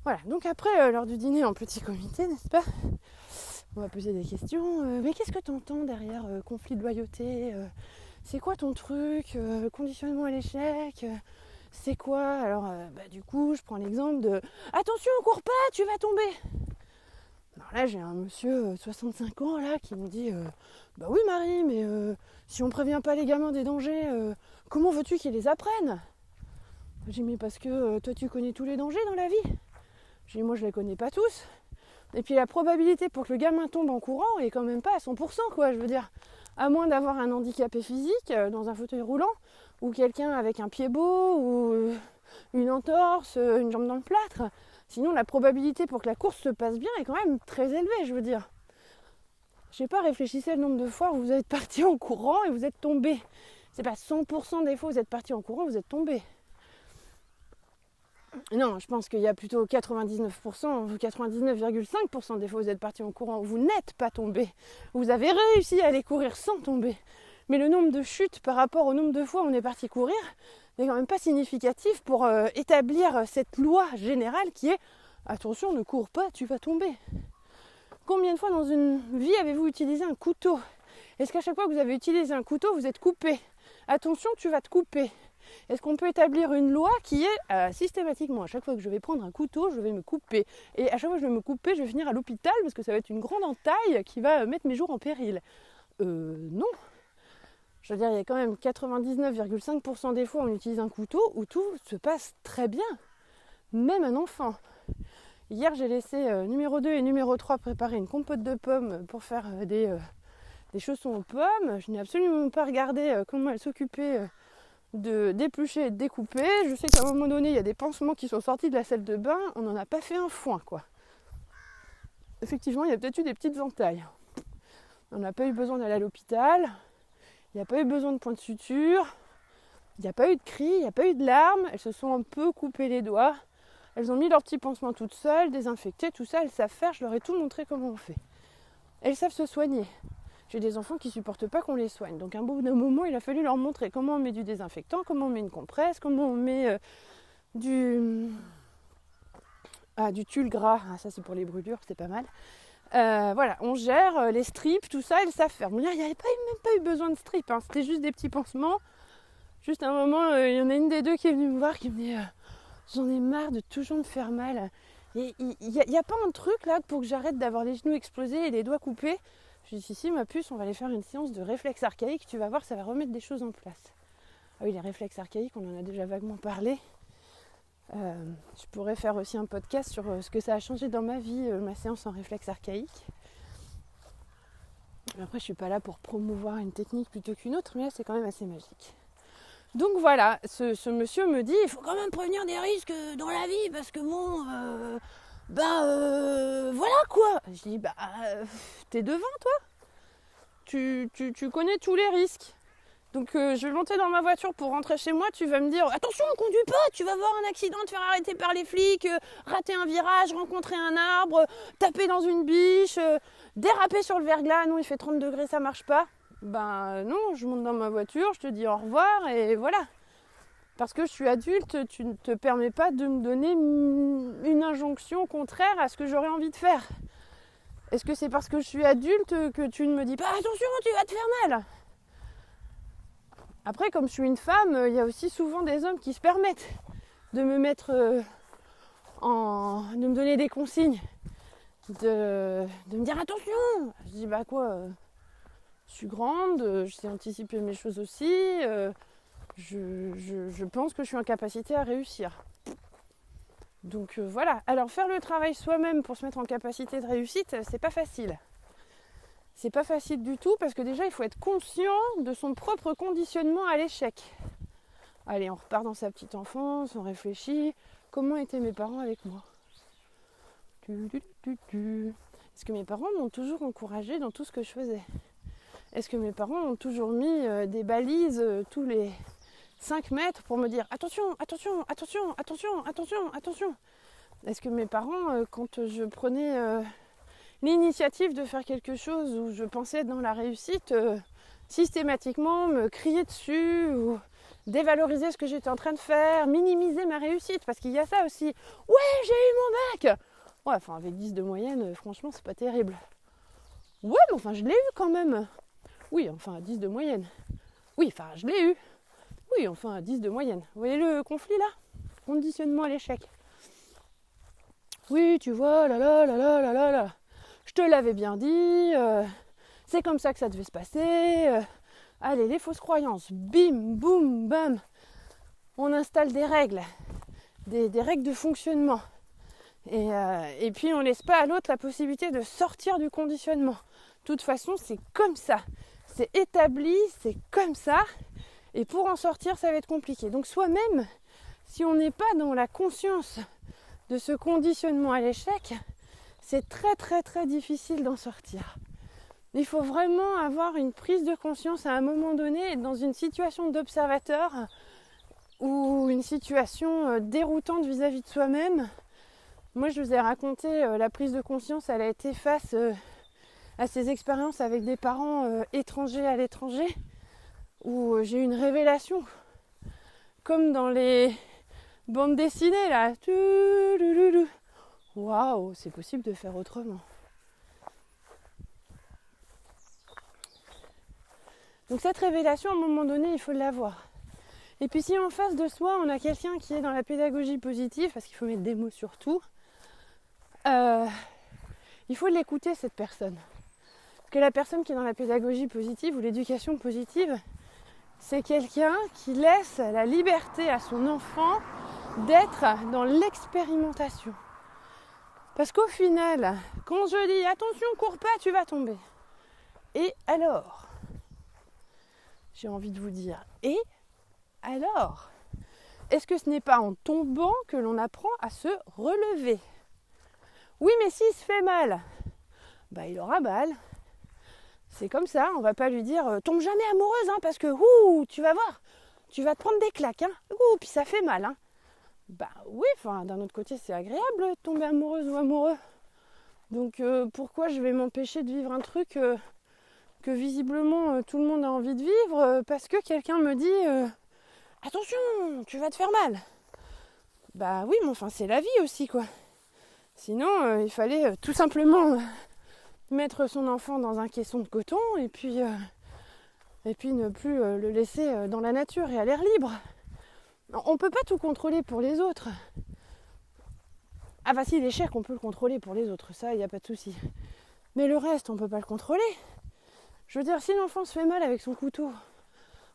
Voilà, donc après, lors du dîner en petit comité, n'est-ce pas, On va poser des questions. Mais qu'est-ce que tu entends derrière conflit de loyauté c'est quoi ton truc conditionnement à l'échec c'est quoi alors du coup, je prends l'exemple de attention, cours pas, tu vas tomber. Alors là, j'ai un monsieur 65 ans là qui me dit bah oui Marie, mais si on prévient pas les gamins des dangers, comment veux-tu qu'ils les apprennent? J'ai dit mais parce que toi tu connais tous les dangers dans la vie. J'ai dit moi je les connais pas tous. Et puis la probabilité pour que le gamin tombe en courant est quand même pas à 100% quoi, je veux dire. À moins d'avoir un handicapé physique dans un fauteuil roulant, ou quelqu'un avec un pied beau, ou une entorse, une jambe dans le plâtre. Sinon la probabilité pour que la course se passe bien est quand même très élevée, je veux dire. Je sais pas, réfléchissez le nombre de fois où vous êtes parti en courant et vous êtes tombé. C'est pas 100% des fois où vous êtes parti en courant, vous êtes tombé. Non, je pense qu'il y a plutôt 99%, 99,5% des fois où vous êtes parti en courant, où vous n'êtes pas tombé. Vous avez réussi à aller courir sans tomber. Mais le nombre de chutes par rapport au nombre de fois où on est parti courir n'est quand même pas significatif pour établir cette loi générale qui est « Attention, ne cours pas, tu vas tomber ». Combien de fois dans une vie avez-vous utilisé un couteau? Est-ce qu'à chaque fois que vous avez utilisé un couteau, vous êtes coupé? Attention, tu vas te couper. Est-ce qu'on peut établir une loi qui est systématiquement, à chaque fois que je vais prendre un couteau, je vais me couper. Et à chaque fois que je vais me couper, je vais finir à l'hôpital parce que ça va être une grande entaille qui va mettre mes jours en péril. Non. Je veux dire, il y a quand même 99,5% des fois où on utilise un couteau où tout se passe très bien. Même un enfant. Hier, j'ai laissé numéro 2 et numéro 3 préparer une compote de pommes pour faire des chaussons aux pommes. Je n'ai absolument pas regardé comment elles s'occupaient de d'éplucher et de découper. Je sais qu'à un moment donné, il y a des pansements qui sont sortis de la salle de bain. On n'en a pas fait un foin, quoi. Effectivement, il y a peut-être eu des petites entailles. On n'a pas eu besoin d'aller à l'hôpital. Il n'y a pas eu besoin de point de suture. Il n'y a pas eu de cris, il n'y a pas eu de larmes. Elles se sont un peu coupées les doigts. Elles ont mis leurs petits pansements toutes seules, désinfectés, tout ça. Elles savent faire, je leur ai tout montré comment on fait. Elles savent se soigner. J'ai des enfants qui ne supportent pas qu'on les soigne. Donc à un bout d'un moment, il a fallu leur montrer comment on met du désinfectant, comment on met une compresse, comment on met du tulle gras. Ah, ça c'est pour les brûlures, c'est pas mal. Voilà, on gère les strips, tout ça, elles savent faire. Bon, il n'y avait même pas eu besoin de strips, hein. C'était juste des petits pansements. Juste à un moment, il y en a une des deux qui est venue me voir, qui me dit j'en ai marre de toujours me faire mal. Il n'y a pas un truc là pour que j'arrête d'avoir les genoux explosés et les doigts coupés. Je lui dis si ma puce, on va aller faire une séance de réflexes archaïques, tu vas voir, ça va remettre des choses en place. Ah oui, les réflexes archaïques, on en a déjà vaguement parlé. Je pourrais faire aussi un podcast sur ce que ça a changé dans ma vie, ma séance en réflexes archaïques. Après, je suis pas là pour promouvoir une technique plutôt qu'une autre, mais là, c'est quand même assez magique. Donc voilà, ce monsieur me dit, il faut quand même prévenir des risques dans la vie, parce que bon, voilà quoi. Je dis, t'es devant toi, tu connais tous les risques. Donc je vais monter dans ma voiture pour rentrer chez moi, tu vas me dire, attention, conduis pas, tu vas avoir un accident, te faire arrêter par les flics, rater un virage, rencontrer un arbre, taper dans une biche, déraper sur le verglas, non il fait 30 degrés, ça marche pas. Ben non, je monte dans ma voiture, je te dis au revoir et voilà. Parce que je suis adulte, tu ne te permets pas de me donner une injonction contraire à ce que j'aurais envie de faire. Est-ce que c'est parce que je suis adulte que tu ne me dis pas attention, tu vas te faire mal? Après, comme je suis une femme, il y a aussi souvent des hommes qui se permettent de me mettre de me donner des consignes, de me dire attention. Je dis quoi je suis grande, je sais anticiper mes choses aussi, je pense que je suis en capacité à réussir. Donc voilà. Alors faire le travail soi-même pour se mettre en capacité de réussite, c'est pas facile. C'est pas facile du tout parce que déjà il faut être conscient de son propre conditionnement à l'échec. Allez, on repart dans sa petite enfance, on réfléchit. Comment étaient mes parents avec moi? Est-ce que mes parents m'ont toujours encouragée dans tout ce que je faisais? Est-ce que mes parents ont toujours mis des balises tous les 5 mètres pour me dire attention, attention, attention, attention, attention, attention? Est-ce que mes parents, quand je prenais l'initiative de faire quelque chose où je pensais être dans la réussite, systématiquement me criaient dessus ou dévaloriser ce que j'étais en train de faire, minimiser ma réussite? Parce qu'il y a ça aussi. Ouais, j'ai eu mon bac! Ouais, enfin avec 10 de moyenne, franchement, c'est pas terrible. Ouais, mais enfin, je l'ai eu quand même. Oui, enfin, 10 de moyenne. Oui, enfin, je l'ai eu. Oui, enfin, 10 de moyenne. Vous voyez le conflit là? Conditionnement à l'échec. Oui, tu vois, là là là là là là là. Je te l'avais bien dit, c'est comme ça que ça devait se passer. Allez, les fausses croyances, bim, boum, bam. On installe des règles, des règles de fonctionnement. Et puis on laisse pas à l'autre la possibilité de sortir du conditionnement. De toute façon, c'est comme ça. C'est établi, c'est comme ça. Et pour en sortir, ça va être compliqué. Donc soi-même, si on n'est pas dans la conscience de ce conditionnement à l'échec, c'est très très très difficile d'en sortir. Il faut vraiment avoir une prise de conscience à un moment donné, être dans une situation d'observateur ou une situation déroutante vis-à-vis de soi-même. Moi, je vous ai raconté la prise de conscience, elle a été face à ces expériences avec des parents étrangers à l'étranger, où j'ai eu une révélation, comme dans les bandes dessinées là. Waouh, c'est possible de faire autrement. Donc cette révélation, à un moment donné, il faut l'avoir. Et puis si en face de soi, on a quelqu'un qui est dans la pédagogie positive, parce qu'il faut mettre des mots sur tout, il faut l'écouter, cette personne. Parce que la personne qui est dans la pédagogie positive ou l'éducation positive, c'est quelqu'un qui laisse la liberté à son enfant d'être dans l'expérimentation. Parce qu'au final, quand je dis « attention, cours pas, tu vas tomber », et alors ? J'ai envie de vous dire « et alors ?» Est-ce que ce n'est pas en tombant que l'on apprend à se relever ? Oui, mais s'il se fait mal, il aura mal. C'est comme ça, on va pas lui dire tombe jamais amoureuse, hein, parce que tu vas voir, tu vas te prendre des claques, hein, puis ça fait mal, hein. Oui, d'un autre côté, c'est agréable de tomber amoureuse ou amoureux. Donc pourquoi je vais m'empêcher de vivre un truc que visiblement tout le monde a envie de vivre parce que quelqu'un me dit attention, tu vas te faire mal. Oui, mais enfin c'est la vie aussi, quoi. Sinon, il fallait tout simplement mettre son enfant dans un caisson de coton et puis ne plus le laisser dans la nature et à l'air libre. On ne peut pas tout contrôler pour les autres. Ah si, l'échec, on peut le contrôler pour les autres, ça, il n'y a pas de souci. Mais le reste, on ne peut pas le contrôler. Je veux dire, si l'enfant se fait mal avec son couteau,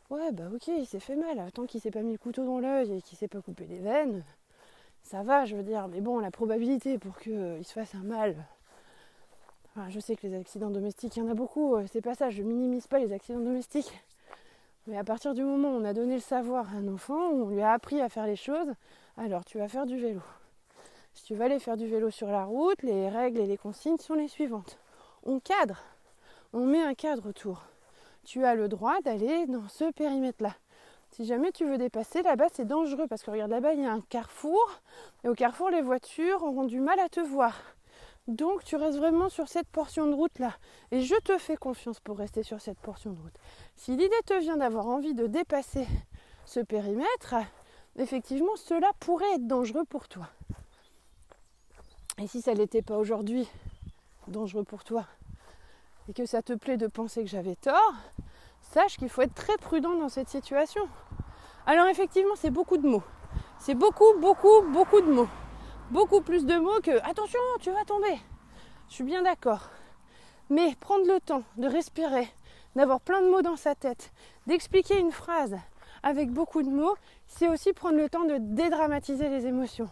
ouais, ok, il s'est fait mal. Tant qu'il ne s'est pas mis le couteau dans l'œil et qu'il ne s'est pas coupé les veines, ça va, je veux dire. Mais bon, la probabilité pour qu'il se fasse un mal... je sais que les accidents domestiques, il y en a beaucoup, c'est pas ça, je minimise pas les accidents domestiques. Mais à partir du moment où on a donné le savoir à un enfant, où on lui a appris à faire les choses, alors tu vas faire du vélo. Si tu vas aller faire du vélo sur la route, les règles et les consignes sont les suivantes. On cadre, on met un cadre autour. Tu as le droit d'aller dans ce périmètre-là. Si jamais tu veux dépasser, là-bas c'est dangereux parce que regarde, là-bas il y a un carrefour et au carrefour les voitures auront du mal à te voir. Donc tu restes vraiment sur cette portion de route-là. Et je te fais confiance pour rester sur cette portion de route. Si l'idée te vient d'avoir envie de dépasser ce périmètre, effectivement cela pourrait être dangereux pour toi. Et si ça ne l'était pas aujourd'hui, dangereux pour toi, et que ça te plaît de penser que j'avais tort, sache qu'il faut être très prudent dans cette situation. Alors effectivement, c'est beaucoup de mots. C'est beaucoup de mots. Beaucoup plus de mots que « attention, tu vas tomber ». Je suis bien d'accord. Mais prendre le temps de respirer, d'avoir plein de mots dans sa tête, d'expliquer une phrase avec beaucoup de mots, c'est aussi prendre le temps de dédramatiser les émotions.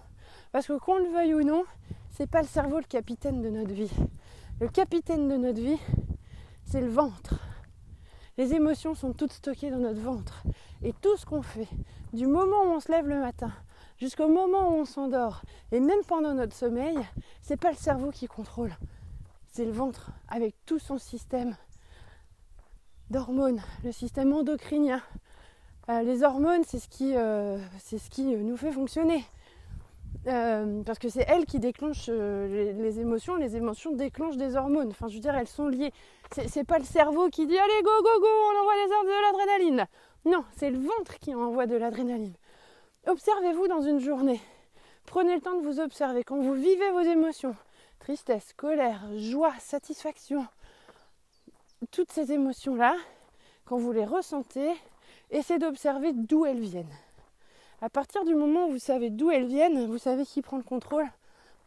Parce que qu'on le veuille ou non, c'est pas le cerveau le capitaine de notre vie. Le capitaine de notre vie, c'est le ventre. Les émotions sont toutes stockées dans notre ventre. Et tout ce qu'on fait, du moment où on se lève le matin, jusqu'au moment où on s'endort, et même pendant notre sommeil, c'est pas le cerveau qui contrôle. C'est le ventre, avec tout son système d'hormones, le système endocrinien. Les hormones, c'est ce qui nous fait fonctionner. Parce que c'est elles qui déclenchent les émotions. Les émotions déclenchent des hormones. Enfin, je veux dire, elles sont liées. C'est pas le cerveau qui dit « Allez, go, go, go, on envoie de l'adrénaline ». Non, c'est le ventre qui envoie de l'adrénaline. Observez-vous dans une journée. Prenez le temps de vous observer. Quand vous vivez vos émotions, tristesse, colère, joie, satisfaction, toutes ces émotions-là, quand vous les ressentez, essayez d'observer d'où elles viennent. À partir du moment où vous savez d'où elles viennent, vous savez qui prend le contrôle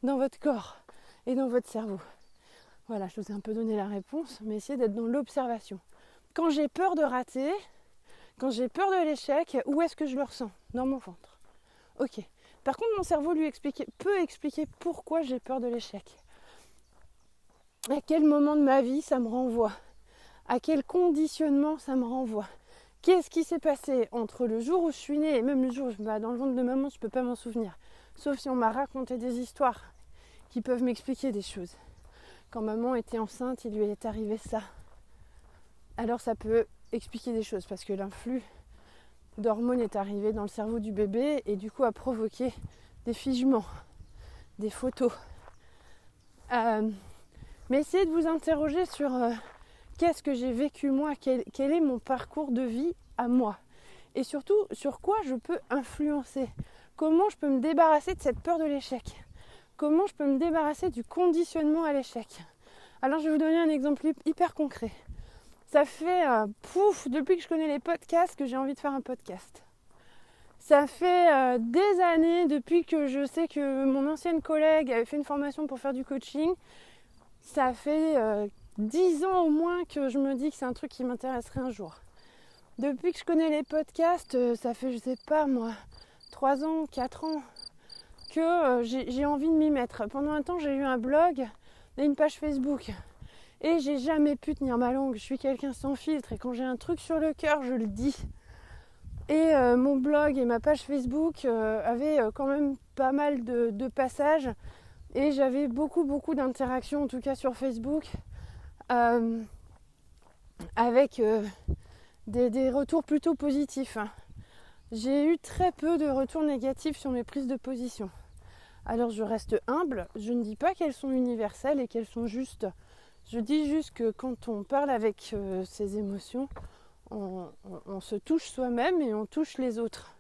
dans votre corps et dans votre cerveau. Voilà, je vous ai un peu donné la réponse, mais essayez d'être dans l'observation. Quand j'ai peur de rater, quand j'ai peur de l'échec, où est-ce que je le ressens ? Dans mon ventre. Ok. Par contre, mon cerveau peut expliquer pourquoi j'ai peur de l'échec. À quel moment de ma vie ça me renvoie ? À quel conditionnement ça me renvoie ? Qu'est-ce qui s'est passé entre le jour où je suis née et même le jour où je vais dans le ventre de maman, je ne peux pas m'en souvenir. Sauf si on m'a raconté des histoires qui peuvent m'expliquer des choses. Quand maman était enceinte, il lui est arrivé ça. Alors ça peut expliquer des choses parce que l'influx d'hormones est arrivé dans le cerveau du bébé et du coup a provoqué des figements, des photos. Mais essayez de vous interroger sur qu'est-ce que j'ai vécu moi, quel est mon parcours de vie à moi et surtout sur quoi je peux influencer, comment je peux me débarrasser de cette peur de l'échec, comment je peux me débarrasser du conditionnement à l'échec. Alors je vais vous donner un exemple hyper concret. Ça fait depuis que je connais les podcasts que j'ai envie de faire un podcast. Ça fait des années depuis que je sais que mon ancienne collègue avait fait une formation pour faire du coaching. Ça fait 10 ans au moins que je me dis que c'est un truc qui m'intéresserait un jour. Depuis que je connais les podcasts, ça fait, je sais pas moi, 3 ans, 4 ans que j'ai envie de m'y mettre. Pendant un temps, j'ai eu un blog et une page Facebook. Et j'ai jamais pu tenir ma langue. Je suis quelqu'un sans filtre et quand j'ai un truc sur le cœur, je le dis. Et mon blog et ma page Facebook avaient quand même pas mal de passages. Et j'avais beaucoup d'interactions, en tout cas sur Facebook, avec des retours plutôt positifs. J'ai eu très peu de retours négatifs sur mes prises de position. Alors je reste humble, je ne dis pas qu'elles sont universelles et qu'elles sont justes. Je dis juste que quand on parle avec ses émotions, on se touche soi-même et on touche les autres.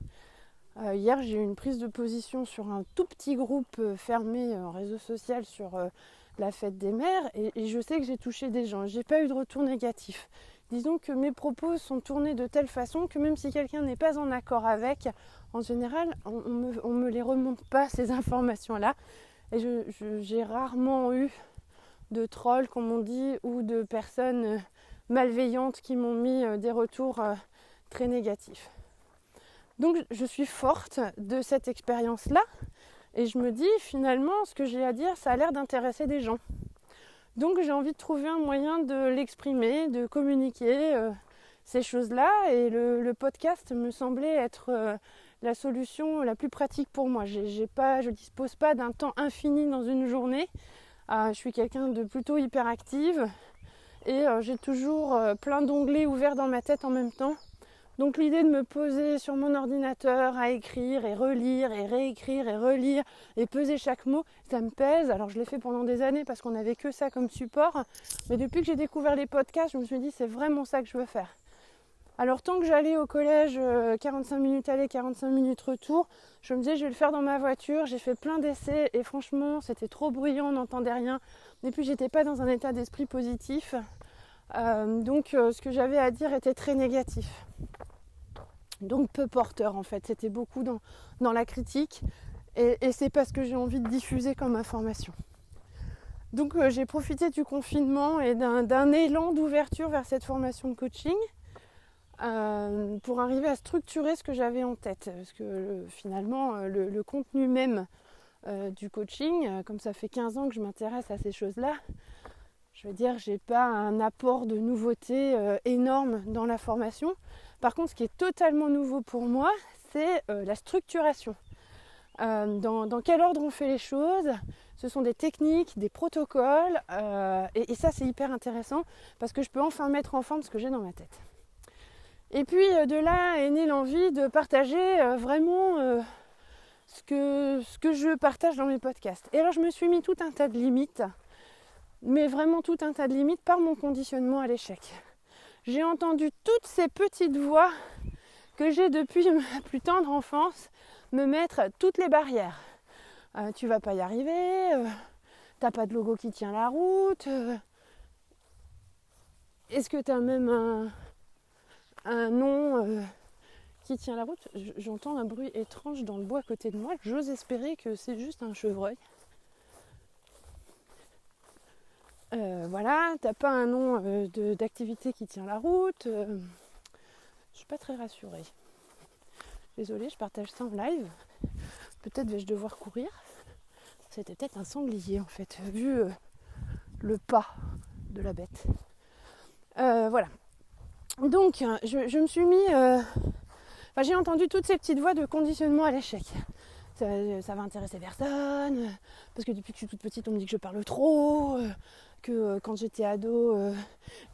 Hier, j'ai eu une prise de position sur un tout petit groupe fermé en réseau social sur la fête des mères et je sais que j'ai touché des gens. J'ai pas eu de retour négatif. Disons que mes propos sont tournés de telle façon que même si quelqu'un n'est pas en accord avec, en général, on me les remonte pas ces informations-là. Et j'ai rarement eu de trolls, comme on dit, ou de personnes malveillantes qui m'ont mis des retours très négatifs. Donc je suis forte de cette expérience-là et je me dis finalement ce que j'ai à dire ça a l'air d'intéresser des gens. Donc j'ai envie de trouver un moyen de l'exprimer, de communiquer ces choses-là et le podcast me semblait être la solution la plus pratique pour moi. Je ne dispose pas d'un temps infini dans une journée. Je suis quelqu'un de plutôt hyperactive et j'ai toujours plein d'onglets ouverts dans ma tête en même temps. Donc l'idée de me poser sur mon ordinateur à écrire et relire et réécrire et relire et peser chaque mot, ça me pèse. Alors je l'ai fait pendant des années parce qu'on n'avait que ça comme support. Mais depuis que j'ai découvert les podcasts, je me suis dit c'est vraiment ça que je veux faire. Alors tant que j'allais au collège, 45 minutes aller, 45 minutes retour, je me disais je vais le faire dans ma voiture. J'ai fait plein d'essais et franchement c'était trop bruyant, on n'entendait rien. Et puis j'étais pas dans un état d'esprit positif. Donc ce que j'avais à dire était très négatif. Donc peu porteur en fait, c'était beaucoup dans la critique et c'est pas ce que j'ai envie de diffuser comme information. Donc j'ai profité du confinement et d'un élan d'ouverture vers cette formation de coaching pour arriver à structurer ce que j'avais en tête. Parce que finalement le contenu même du coaching, comme ça fait 15 ans que je m'intéresse à ces choses-là, je veux dire, j'ai pas un apport de nouveauté énorme dans la formation. Par contre, ce qui est totalement nouveau pour moi, c'est la structuration. Dans quel ordre on fait les choses, ce sont des techniques, des protocoles, et ça c'est hyper intéressant parce que je peux enfin mettre en forme ce que j'ai dans ma tête. Et puis de là est née l'envie de partager vraiment ce que je partage dans mes podcasts. Et alors je me suis mis tout un tas de limites, mais vraiment tout un tas de limites par mon conditionnement à l'échec. J'ai entendu toutes ces petites voix que j'ai depuis ma plus tendre enfance me mettre toutes les barrières. Tu vas pas y arriver, t'as pas de logo qui tient la route. est-ce que tu as même un nom qui tient la route? J'entends un bruit étrange dans le bois à côté de moi. J'ose espérer que c'est juste un chevreuil. Voilà, t'as pas un nom d'activité qui tient la route. Je suis pas très rassurée. Désolée, je partage ça en live. Peut-être vais-je devoir courir. C'était peut-être un sanglier en fait, vu le pas de la bête. Voilà. Donc, je me suis mis... j'ai entendu toutes ces petites voix de conditionnement à l'échec. Ça va intéresser personne, parce que depuis que je suis toute petite, on me dit que je parle trop, que quand j'étais ado,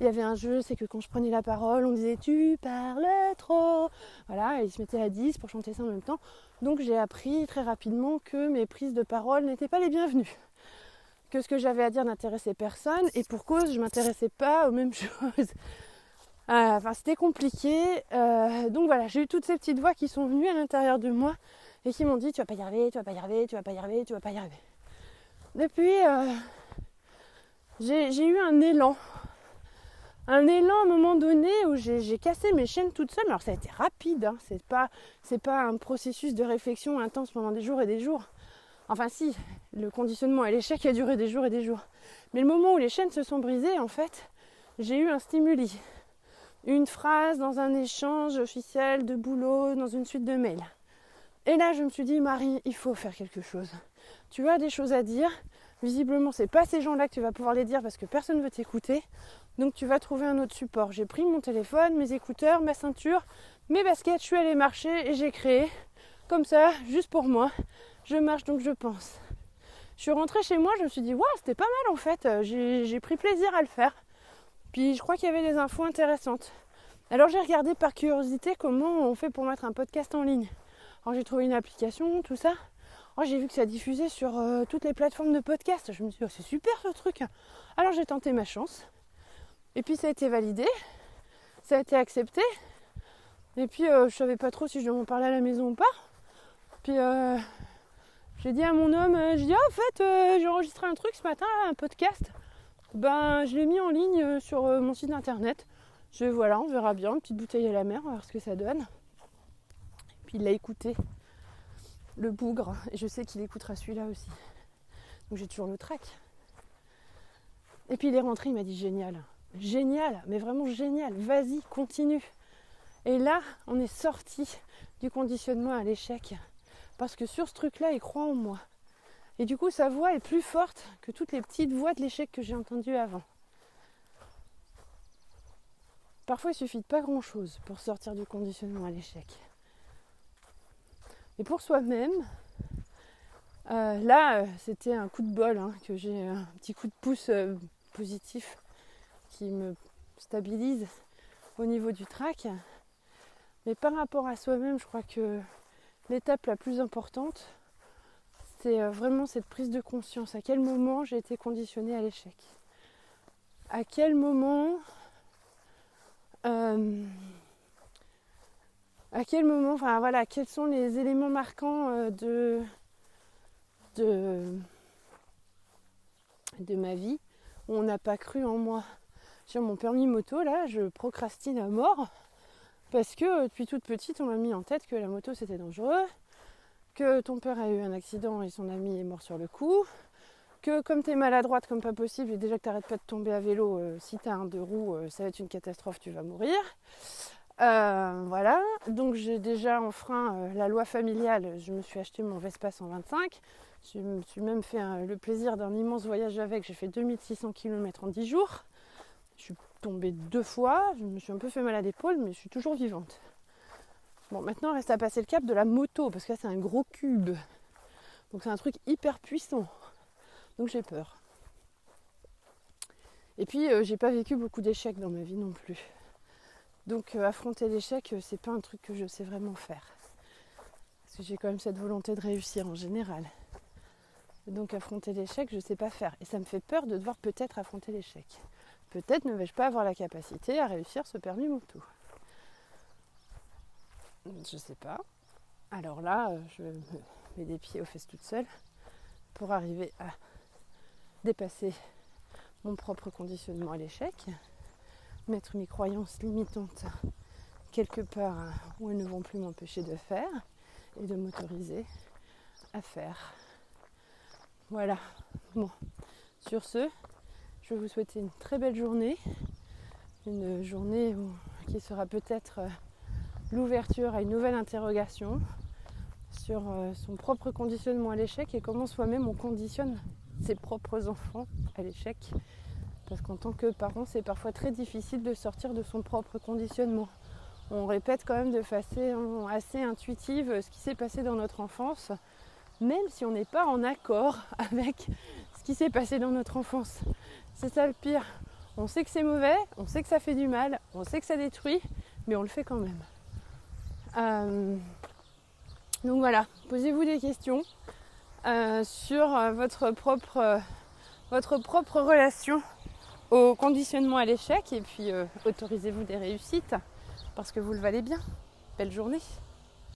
il y avait un jeu, c'est que quand je prenais la parole, on disait tu parles trop. Voilà, et ils se mettaient à 10 pour chanter ça en même temps. Donc j'ai appris très rapidement que mes prises de parole n'étaient pas les bienvenues. Que ce que j'avais à dire n'intéressait personne, et pour cause, je ne m'intéressais pas aux mêmes choses. C'était compliqué. Donc voilà, j'ai eu toutes ces petites voix qui sont venues à l'intérieur de moi et qui m'ont dit tu vas pas y arriver, tu vas pas y arriver, tu vas pas y arriver, tu vas pas y arriver. Depuis, j'ai eu un élan à un moment donné où j'ai cassé mes chaînes toute seule. Alors ça a été rapide, hein. C'est pas un processus de réflexion intense pendant des jours et des jours. Enfin si, le conditionnement et l'échec a duré des jours et des jours. Mais le moment où les chaînes se sont brisées, en fait, j'ai eu un stimuli. Une phrase dans un échange officiel de boulot, dans une suite de mails. Et là, je me suis dit, Marie, il faut faire quelque chose. Tu as des choses à dire. Visiblement, c'est pas ces gens-là que tu vas pouvoir les dire parce que personne ne veut t'écouter. Donc, tu vas trouver un autre support. J'ai pris mon téléphone, mes écouteurs, ma ceinture, mes baskets. Je suis allée marcher et j'ai créé, comme ça, juste pour moi. Je marche donc je pense. Je suis rentrée chez moi, je me suis dit, waouh, c'était pas mal en fait. J'ai pris plaisir à le faire. Puis je crois qu'il y avait des infos intéressantes. Alors j'ai regardé par curiosité comment on fait pour mettre un podcast en ligne. Alors j'ai trouvé une application, tout ça. Alors j'ai vu que ça diffusait sur toutes les plateformes de podcast. Je me suis dit, oh, c'est super ce truc. Alors j'ai tenté ma chance. Et puis ça a été validé. Ça a été accepté. Et puis je savais pas trop si je devais en parler à la maison ou pas. Puis j'ai dit à mon homme, en fait j'ai enregistré un truc ce matin, un podcast. Je l'ai mis en ligne sur mon site internet. Voilà, on verra bien, une petite bouteille à la mer, on va voir ce que ça donne. Puis il l'a écouté, le bougre, et je sais qu'il écoutera celui-là aussi. Donc j'ai toujours le trac. Et puis il est rentré, il m'a dit génial, mais vraiment génial, vas-y, continue. Et là, on est sorti du conditionnement à l'échec, parce que sur ce truc-là, il croit en moi. Et du coup, sa voix est plus forte que toutes les petites voix de l'échec que j'ai entendues avant. Parfois, il suffit de pas grand-chose pour sortir du conditionnement à l'échec. Et pour soi-même, c'était un coup de bol, que j'ai un petit coup de pouce positif qui me stabilise au niveau du trac. Mais par rapport à soi-même, je crois que l'étape la plus importante, c'est vraiment cette prise de conscience. À quel moment j'ai été conditionnée à l'échec? À quel moment... quels sont les éléments marquants de ma vie où on n'a pas cru en moi. Sur mon permis moto, là, je procrastine à mort parce que depuis toute petite, on m'a mis en tête que la moto c'était dangereux, que ton père a eu un accident et son ami est mort sur le coup, que comme t'es maladroite comme pas possible et déjà que t'arrêtes pas de tomber à vélo, si t'as un deux roues, ça va être une catastrophe, tu vas mourir. Voilà, donc j'ai déjà enfreint la loi familiale. Je me suis acheté mon Vespa 125. Je me suis même fait le plaisir d'un immense voyage avec. J'ai fait 2600 km en 10 jours. Je suis tombée 2 fois. Je me suis un peu fait mal à l'épaule, mais je suis toujours vivante. Bon, maintenant, il reste à passer le cap de la moto, parce que là, c'est un gros cube. Donc c'est un truc hyper puissant. Donc j'ai peur. Et puis, j'ai pas vécu beaucoup d'échecs dans ma vie non plus. Donc affronter l'échec, c'est pas un truc que je sais vraiment faire. Parce que j'ai quand même cette volonté de réussir en général. Donc affronter l'échec, je sais pas faire. Et ça me fait peur de devoir peut-être affronter l'échec. Peut-être ne vais-je pas avoir la capacité à réussir ce permis moto. Je sais pas. Alors là, je me mets des pieds aux fesses toute seule pour arriver à dépasser mon propre conditionnement à l'échec. mettre mes croyances limitantes quelque part où elles ne vont plus m'empêcher de faire et de m'autoriser à faire. Voilà. Bon, sur ce, je vais vous souhaiter une très belle journée. Une journée qui sera peut-être l'ouverture à une nouvelle interrogation sur son propre conditionnement à l'échec et comment soi-même on conditionne ses propres enfants à l'échec. Parce qu'en tant que parent, c'est parfois très difficile de sortir de son propre conditionnement. On répète quand même de façon assez intuitive ce qui s'est passé dans notre enfance, même si on n'est pas en accord avec ce qui s'est passé dans notre enfance. C'est ça le pire. On sait que c'est mauvais, on sait que ça fait du mal, on sait que ça détruit, mais on le fait quand même. Donc voilà, posez-vous des questions sur votre propre relation au conditionnement à l'échec et puis autorisez-vous des réussites parce que vous le valez bien. Belle journée.